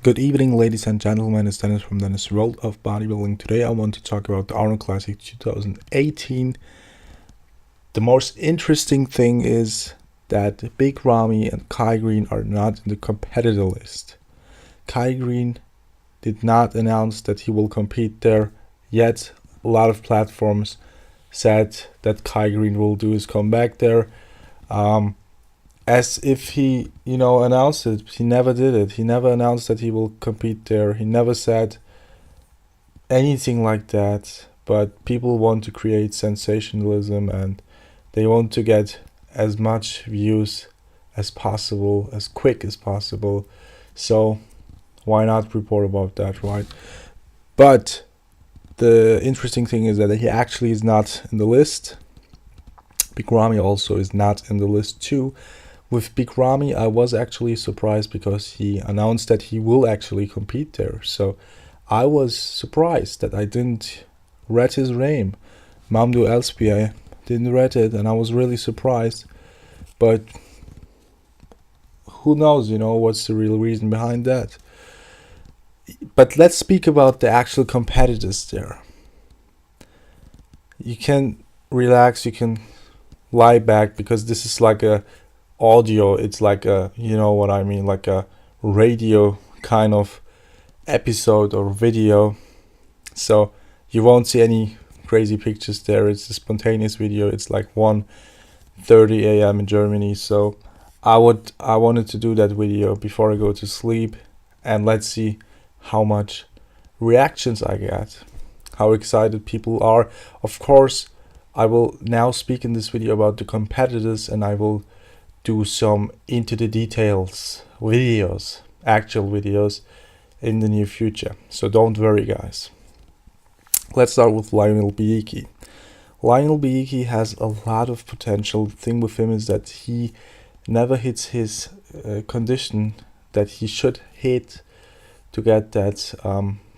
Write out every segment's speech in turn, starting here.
Good evening, ladies and gentlemen. It's Deniz from Deniz World of Bodybuilding. Today I want to talk about the Arnold Classic 2018. The most interesting thing is that Big Ramy and Greene are not in the competitor list. Greene did not announce that he will compete there, yet a lot of platforms said that Greene will do his comeback there. As if he, announced it. He never did it. He never announced that he will compete there. He never said anything like that. But people want to create sensationalism and they want to get as much views as possible, as quick as possible. So why not report about that, right? But the interesting thing is that he actually is not in the list. Big Ramy also is not in the list too. With Big Ramy, I was actually surprised because he announced that he will actually compete there. So I was surprised that I didn't read his name. Mamdou Elspi, I didn't read it and I was really surprised. But who knows, what's the real reason behind that. But let's speak about the actual competitors there. You can relax, you can lie back because this is like a audio, it's like a, like a radio kind of episode or video, so you won't see any crazy pictures there. It's a spontaneous video. It's like 1:30 a.m. in Germany, so I wanted to do that video before I go to sleep, and let's see how much reactions I get, how excited people are. Of course, I will now speak in this video about the competitors, and I will do some into the details videos, actual videos in the near future. So don't worry, guys. Let's start with Lionel Bieki. Lionel Bieki has a lot of potential. The thing with him is that he never hits his condition that he should hit to get that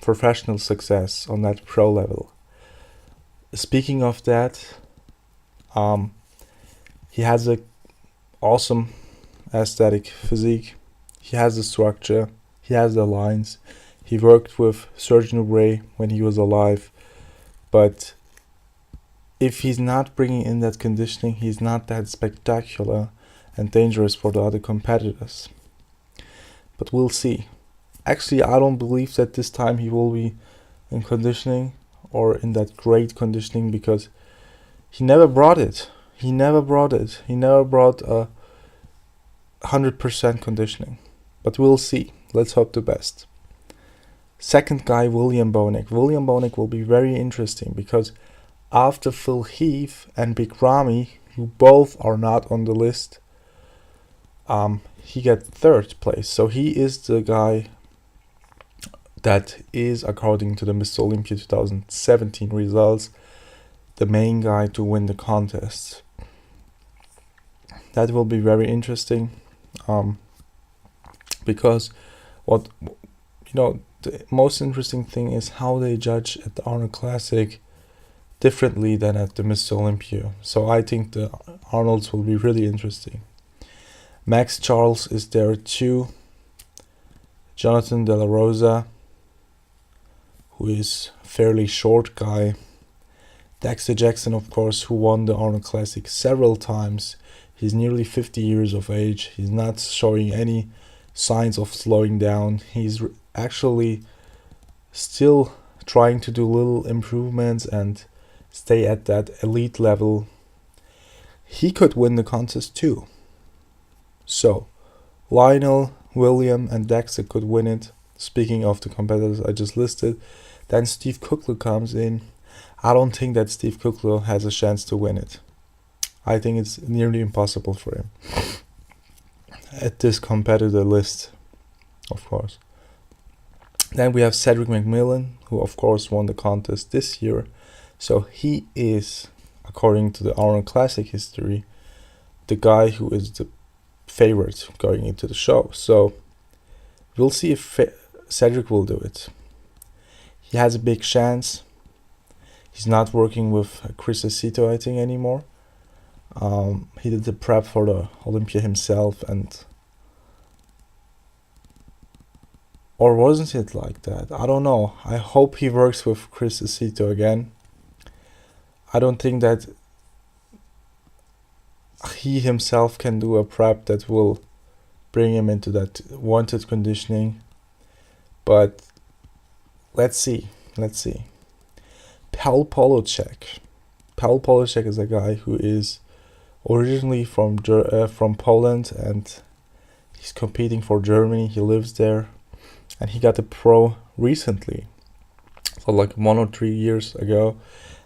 professional success on that pro level. Speaking of that, he has a awesome aesthetic physique. He has the structure, he has the lines. He worked with Sergeant Ray when he was alive, but if he's not bringing in that conditioning, he's not that spectacular and dangerous for the other competitors. But we'll see. Actually, I don't believe that this time he will be in conditioning or in that great conditioning because he never brought it. He never brought 100% conditioning. But we'll see. Let's hope the best. Second guy, William Bonek. William Bonek will be very interesting because after Phil Heath and Big Ramy, who both are not on the list, he got third place. So he is the guy that is, according to the Mr. Olympia 2017 results, the main guy to win the contest. That will be very interesting, because the most interesting thing is how they judge at the Arnold Classic differently than at the Mr. Olympia. So I think the Arnolds will be really interesting. Max Charles is there too. Jonathan De La Rosa, who is a fairly short guy. Dexter Jackson, of course, who won the Arnold Classic several times. He's nearly 50 years of age. He's not showing any signs of slowing down. He's actually still trying to do little improvements and stay at that elite level. He could win the contest too. So, Lionel, William, and Dexter could win it. Speaking of the competitors I just listed, then Steve Kuclo comes in. I don't think that Steve Kuclo has a chance to win it. I think it's nearly impossible for him at this competitor list, of course. Then we have Cedric McMillan, who of course won the contest this year. So he is, according to the Arnold Classic history, the guy who is the favorite going into the show. So we'll see if Cedric will do it. He has a big chance. He's not working with Chris Acito, I think, anymore. He did the prep for the Olympia himself, and Or wasn't it like that? I don't know. I hope he works with Chris Aceto again. I don't think that he himself can do a prep that will bring him into that wanted conditioning. But let's see. Paul Polacek. Paul Polacek is a guy who is originally from Poland, and he's competing for Germany. He lives there, and he got a pro recently, so like 1 or 3 years ago,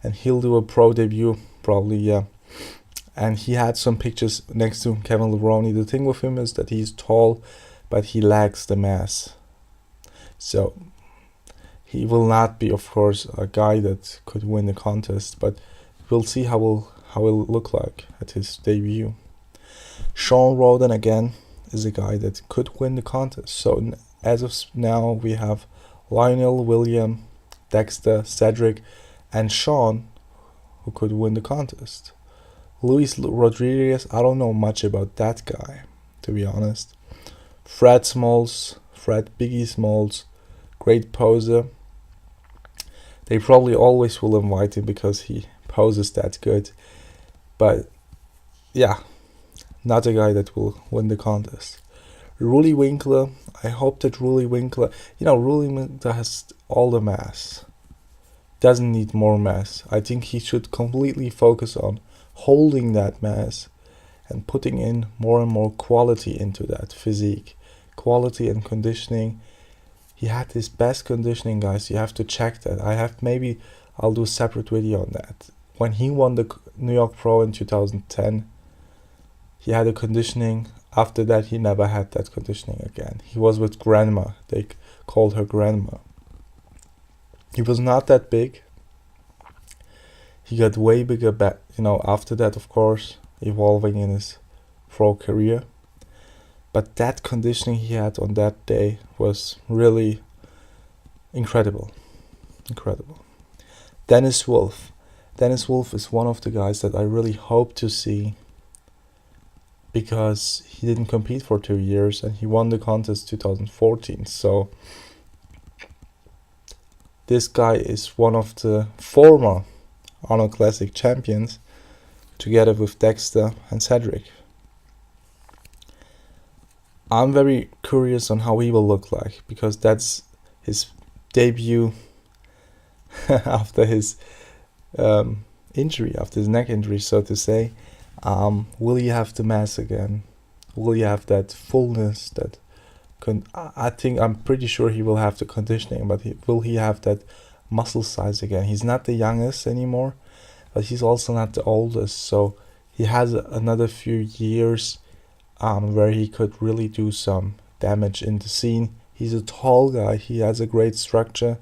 and he'll do a pro debut probably, yeah. And he had some pictures next to Kevin Levrone. The thing with him is that he's tall, but he lacks the mass. So he will not be, of course, a guy that could win the contest, but we'll see how he'll look like at his debut. Sean Roden again is a guy that could win the contest. So as of now, we have Lionel, William, Dexter, Cedric, and Sean who could win the contest. Luis Rodriguez, I don't know much about that guy, to be honest. Fred Biggie Smalls, great poser. They probably always will invite him because he poses that good. But yeah, not a guy that will win the contest. Ruli Winkler, I hope that Ruli Winkler has all the mass. Doesn't need more mass. I think he should completely focus on holding that mass and putting in more and more quality into that physique. Quality and conditioning. He had his best conditioning, guys. You have to check that. I'll do a separate video on that. When he won the New York Pro in 2010, he had a conditioning. After that, he never had that conditioning again. He was with Grandma. They called her Grandma. He was not that big. He got way bigger after that, of course, evolving in his pro career. But that conditioning he had on that day was really incredible. Deniz Wolf. Deniz Wolf is one of the guys that I really hope to see, because he didn't compete for 2 years and he won the contest 2014. So this guy is one of the former Arnold Classic champions, together with Dexter and Cedric. I'm very curious on how he will look like, because that's his debut after his injury, after his neck injury, so to say. Will he have the mass again? Will he have that fullness? I'm pretty sure he will have the conditioning, but will he have that muscle size again? He's not the youngest anymore, but he's also not the oldest, so he has another few years where he could really do some damage in the scene. He's a tall guy. He has a great structure,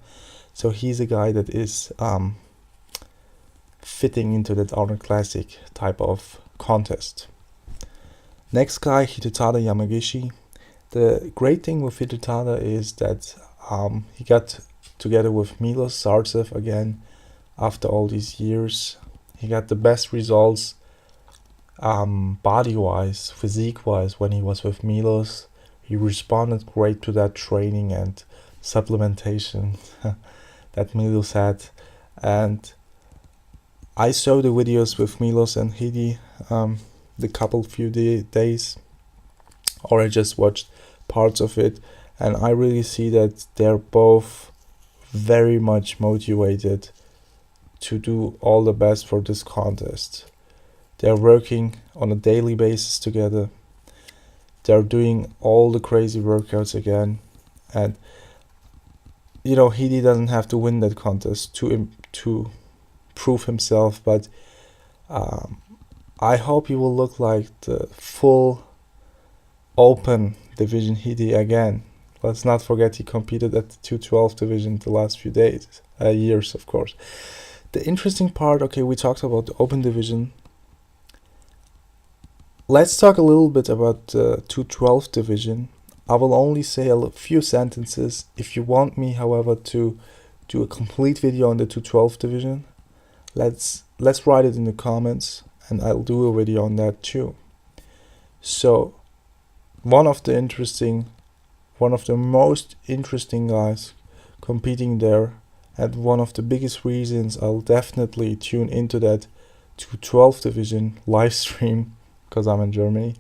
so he's a guy that is fitting into that Arnold Classic type of contest. Next guy, Hitotada Yamagishi. The great thing with Hitotada is that he got together with Milos Sarcev again after all these years. He got the best results body-wise, physique-wise when he was with Milos. He responded great to that training and supplementation that Milos had. And I saw the videos with Milos and Hidi the few days, or I just watched parts of it, and I really see that they're both very much motivated to do all the best for this contest. They're working on a daily basis together. They're doing all the crazy workouts again, and Hidi doesn't have to win that contest to prove himself, but I hope he will look like the full open division Hidi again. Let's not forget he competed at the 212 division the last few years, of course. The interesting part, okay, we talked about the open division. Let's talk a little bit about the 212 division. I will only say a few sentences. If you want me, however, to do a complete video on the 212 division, let's write it in the comments, and I'll do a video on that too. So one of the interesting one of the most interesting guys competing there, and one of the biggest reasons I'll definitely tune into that 212 division live stream, because I'm in Germany,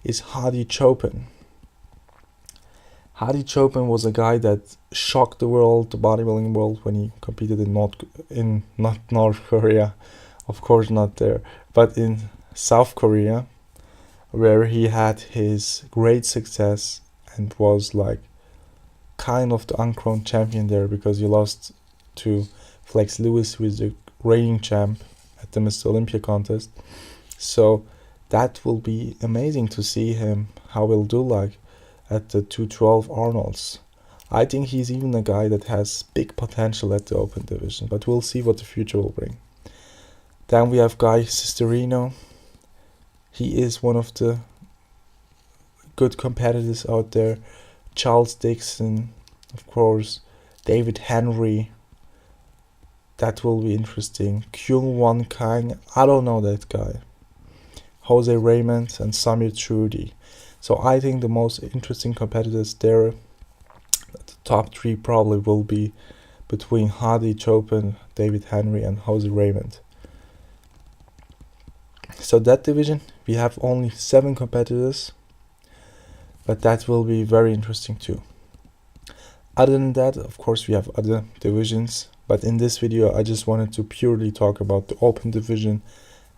is Hadi Chopin. Hadi Chopin was a guy that shocked the world, the bodybuilding world, when he competed in not North Korea, of course not there, but in South Korea, where he had his great success and was like kind of the uncrowned champion there, because he lost to Flex Lewis, who is the reigning champ at the Mr. Olympia contest. So that will be amazing to see him, how he'll do like at the 212 Arnolds. I think he's even a guy that has big potential at the open division, but we'll see what the future will bring. Then we have Guy Cisterino. He is one of the good competitors out there. Charles Dixon, of course. David Henry. That will be interesting. Kyung Won Kang. I don't know that guy. Jose Raymond and Samir Trudi. So I think the most interesting competitors there, the top three probably will be between Hadi Chopin, David Henry and Jose Raymond. So that division, we have only 7 competitors, but that will be very interesting too. Other than that, of course, we have other divisions, but in this video I just wanted to purely talk about the open division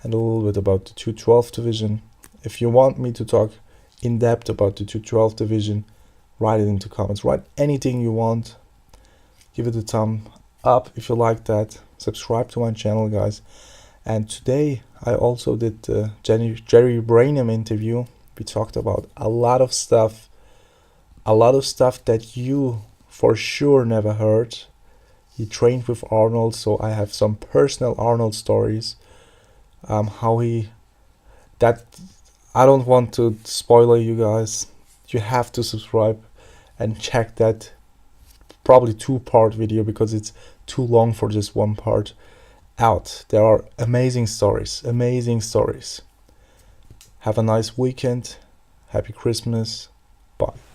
and a little bit about the 212 division. If you want me to talk in depth about the 212 division, write it into comments. Write anything you want. Give it a thumb up if you like that. Subscribe to my channel, guys. And today I also did the Jerry Branham interview. We talked about a lot of stuff that you for sure never heard. He trained with Arnold, so I have some personal Arnold stories. I don't want to spoiler you guys. You have to subscribe and check that probably 2-part video, because it's too long for just 1 part out. There are amazing stories. Have a nice weekend. Happy Christmas. Bye.